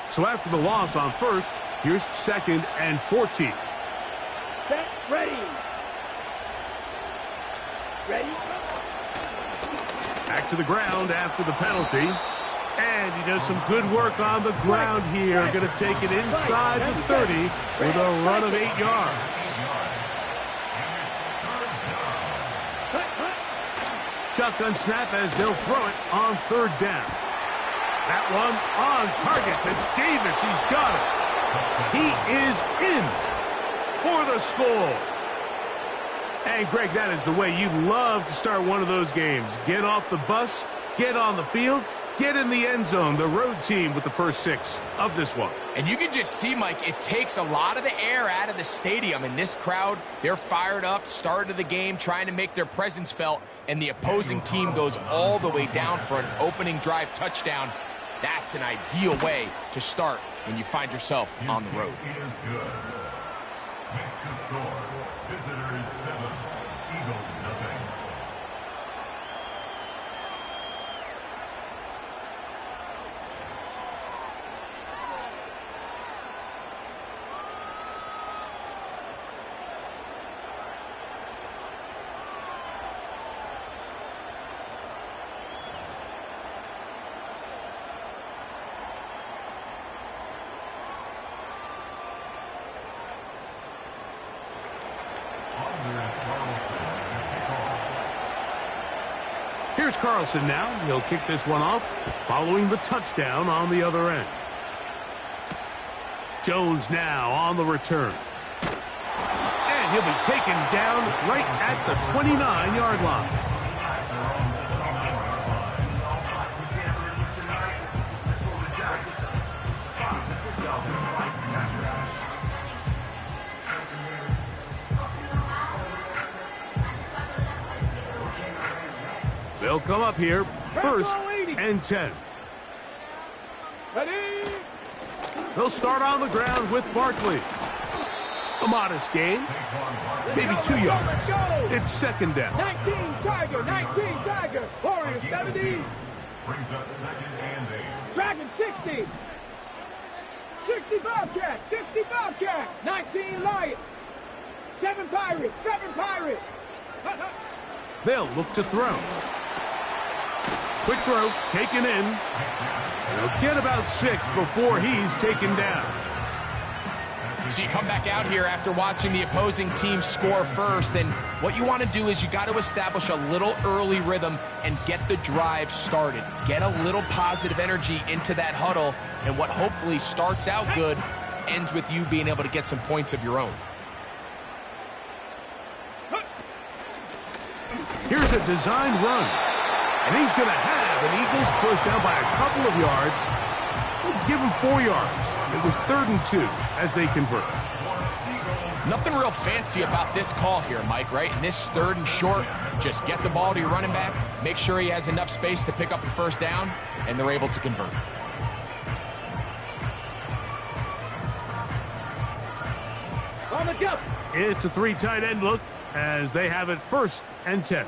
So after the loss on first, here's 2nd and 14. Set, ready. Ready. Back to the ground after the penalty. And he does some good work on the ground here. Going to take it inside the 30 with a run of 8 yards. Shotgun snap as they'll throw it on 3rd down. That one on target to Davis. He's got it. He is in for the score. And, Greg, that is the way you love to start one of those games. Get off the bus, get on the field, get in the end zone. The road team with the first 6 of this one. And you can just see, Mike, it takes a lot of the air out of the stadium. And this crowd, they're fired up, start of the game, trying to make their presence felt. And the opposing team goes all the way down for an opening drive touchdown. That's an ideal way to start when you find yourself on the road. Is good. Next to score, visitors 7, Eagles nothing. Here's Carlson now. He'll kick this one off, following the touchdown on the other end. Jones now on the return. And he'll be taken down right at the 29-yard line. They'll come up here, 1st and 10. They'll start on the ground with Barkley. A modest gain, maybe 2 yards. It's 2nd down. 19 Tiger, Warriors 70. Brings up 2nd and 8. Dragon 60. 65 cat, 19 Lions. 7 Pirates. They'll look to throw. Quick throw, taken in. He'll get about 6 before he's taken down. So you come back out here after watching the opposing team score first, and what you want to do is you got to establish a little early rhythm and get the drive started. Get a little positive energy into that huddle, and what hopefully starts out good ends with you being able to get some points of your own. Here's a designed run. And he's going to have an Eagles first down by a couple of yards. We'll give him 4 yards. It was 3rd and 2 as they convert. Nothing real fancy about this call here, Mike, right? In this 3rd and short, just get the ball to your running back, make sure he has enough space to pick up the first down, and they're able to convert. On the jump. It's a 3 tight end look as they have it 1st and 10.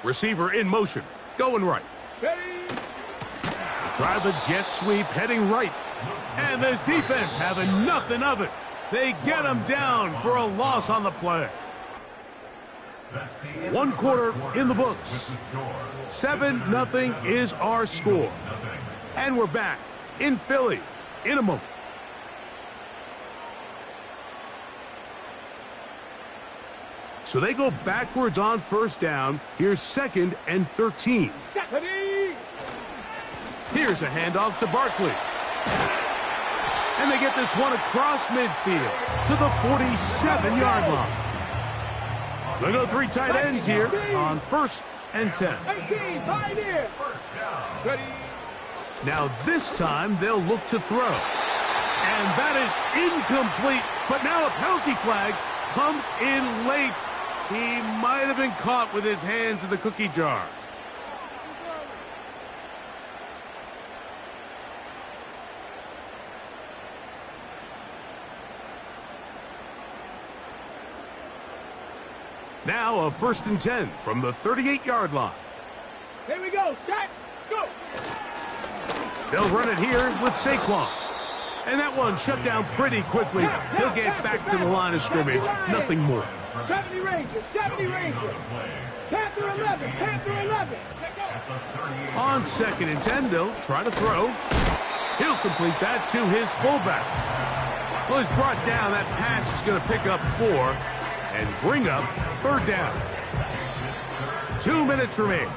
Receiver in motion, going right. Try the jet sweep, heading right. And this defense having nothing of it. They get him down for a loss on the play. 1 quarter in the books. 7-0 is our score. And we're back in Philly in a moment. So they go backwards on 1st down. Here's 2nd and 13. Here's a handoff to Barkley. And they get this one across midfield to the 47-yard line. They go 3 tight ends here on 1st and 10. Now this time they'll look to throw. And that is incomplete. But now a penalty flag comes in late. He might have been caught with his hands in the cookie jar. Now a 1st and 10 from the 38-yard line. Here we go. Start. Go. They'll run it here with Saquon. And that one shut down pretty quickly. He'll get back to the line of scrimmage. Nothing more. 70 Rangers. Panther 11. On 2nd and 10, they'll try to throw. He'll complete that to his fullback. Well, he's brought down. That pass is going to pick up 4 and bring up 3rd down. 2 minutes remain.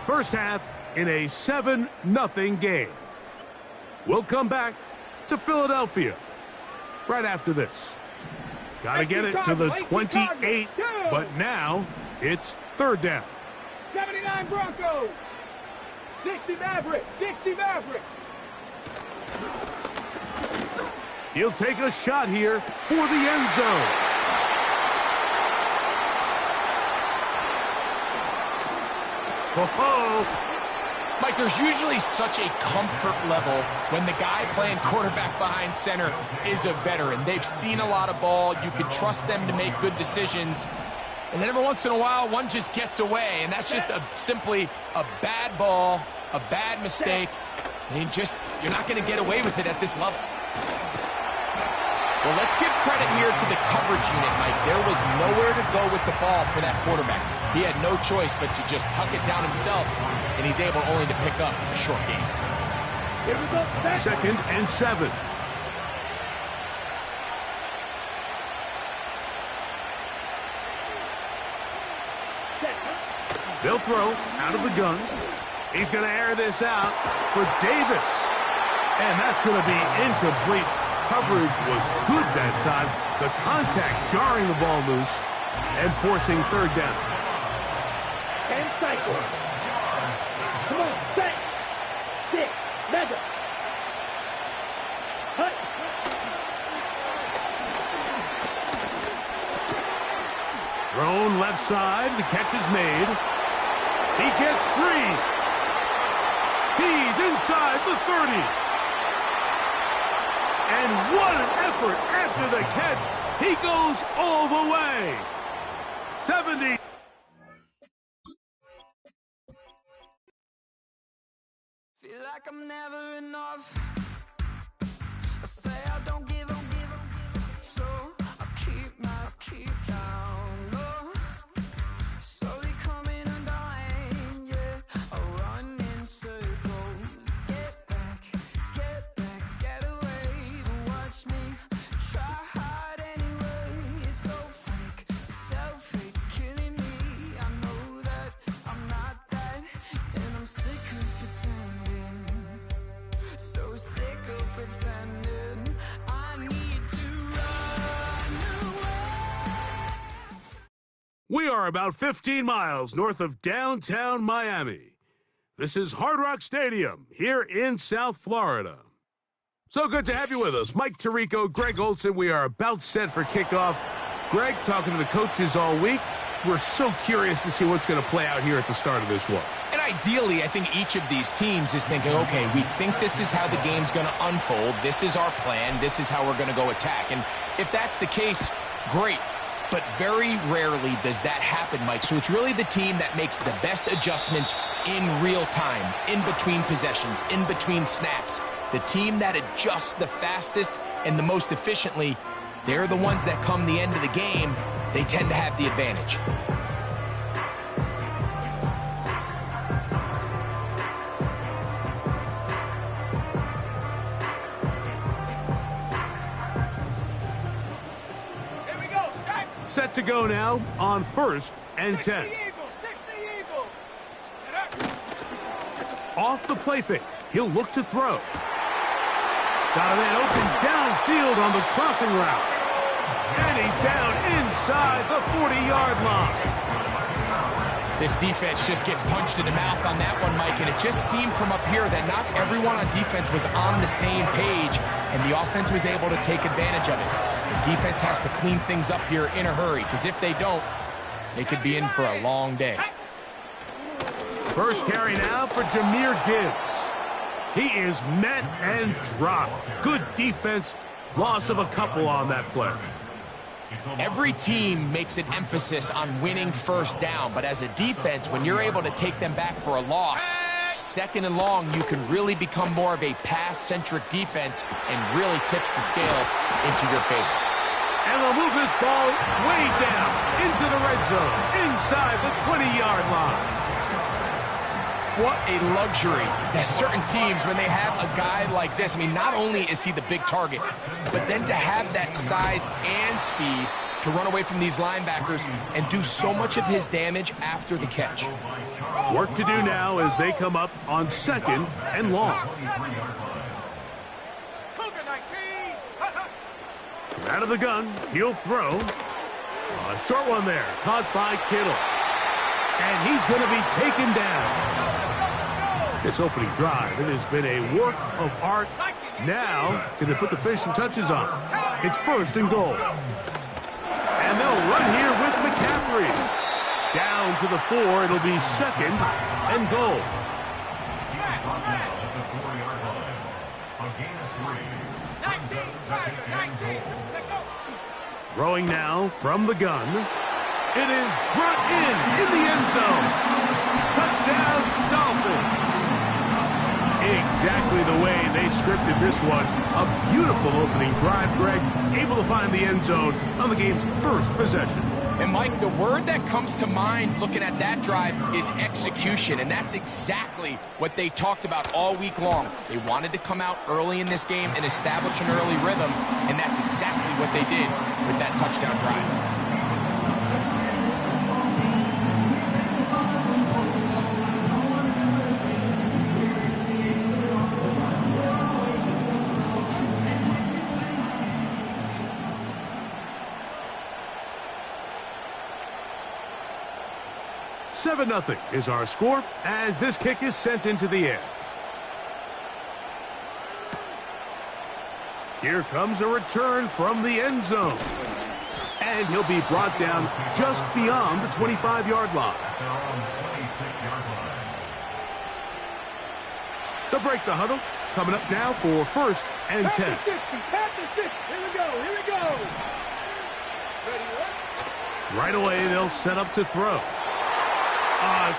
First half in a 7-0 game. We'll come back to Philadelphia right after this. Got to get it to the 28, but now it's third down. 79 Broncos. 60 Mavericks. 60 Mavericks. He'll take a shot here for the end zone. Oh-ho! Mike, there's usually such a comfort level when the guy playing quarterback behind center is a veteran. They've seen a lot of ball. You can trust them to make good decisions. And then every once in a while, one just gets away, and that's just simply a bad ball, a bad mistake. And you're not going to get away with it at this level. Well, let's give credit here to the coverage unit, Mike. There was nowhere to go with the ball for that quarterback. He had no choice but to just tuck it down himself, and he's able only to pick up a short gain. Here we go. 2nd and 7. They'll throw out of the gun. He's going to air this out for Davis. And that's going to be incomplete. Coverage was good that time. The contact jarring the ball loose and forcing third down. And cycle. Come on, set. 6. Mega. Hut. Thrown left side. The catch is made. He gets 3. He's inside the 30. And what an effort after the catch. He goes all the way. 70. Feel like I'm never enough. I say I don't give up, so I keep down low. Slowly coming undone, yeah. I run in circles. Get back, get away. But watch me try hard anyway. It's so fake, self-hate's killing me. I know that I'm not that, and I'm sick of pretending. So sick of pretending. I need to run away. We are about 15 miles north of downtown Miami. This is Hard Rock Stadium here in South Florida. So good to have you with us. Mike Tirico, Greg Olson. We are about set for kickoff. Greg, talking to the coaches all week. We're so curious to see what's going to play out here at the start of this one. And ideally, I think each of these teams is thinking, okay, we think this is how the game's going to unfold. This is our plan. This is how we're going to go attack. And if that's the case, great. But very rarely does that happen, Mike. So it's really the team that makes the best adjustments in real time, in between possessions, in between snaps. The team that adjusts the fastest and the most efficiently, they're the ones that come the end of the game. They tend to have the advantage. Here we go. Set to go now on 1st and 10. 60 Eagles. Off the play fake. He'll look to throw. Got a man open downfield on the crossing route. And he's down inside the 40-yard line. This defense just gets punched in the mouth on that one, Mike, and it just seemed from up here that not everyone on defense was on the same page, and the offense was able to take advantage of it. The defense has to clean things up here in a hurry, because if they don't, they could be in for a long day. First carry now for Jahmyr Gibbs. He is met and dropped. Good defense. Loss of a couple on that play. Every team makes an emphasis on winning first down, but as a defense, when you're able to take them back for a loss, 2nd and long, you can really become more of a pass-centric defense and really tips the scales into your favor. And they'll move this ball way down into the red zone, inside the 20-yard line. What a luxury that certain teams, when they have a guy like this, I mean, not only is he the big target, but then to have that size and speed to run away from these linebackers and do so much of his damage after the catch. Work to do now as they come up on 2nd and long. Out of the gun, he'll throw. A short one there, caught by Kittle. And he's going to be taken down. This opening drive, it has been a work of art. Now, can they put the finishing touches on? It's 1st and goal. And they'll run here with McCaffrey. Down to the 4, it'll be 2nd and goal. Throwing now from the gun. It is brought in the end zone. Touchdown, Dolphins. Exactly the way they scripted this one. A beautiful opening drive, Greg. Able to find the end zone on the game's first possession. And, Mike, the word that comes to mind looking at that drive is execution, and that's exactly what they talked about all week long. They wanted to come out early in this game and establish an early rhythm, and that's exactly what they did with that touchdown drive. 7-0 is our score as this kick is sent into the air. Here comes a return from the end zone. And he'll be brought down just beyond the 25-yard line. They'll break the huddle. Coming up now for 1st and 10. Here we go. Right away, they'll set up to throw.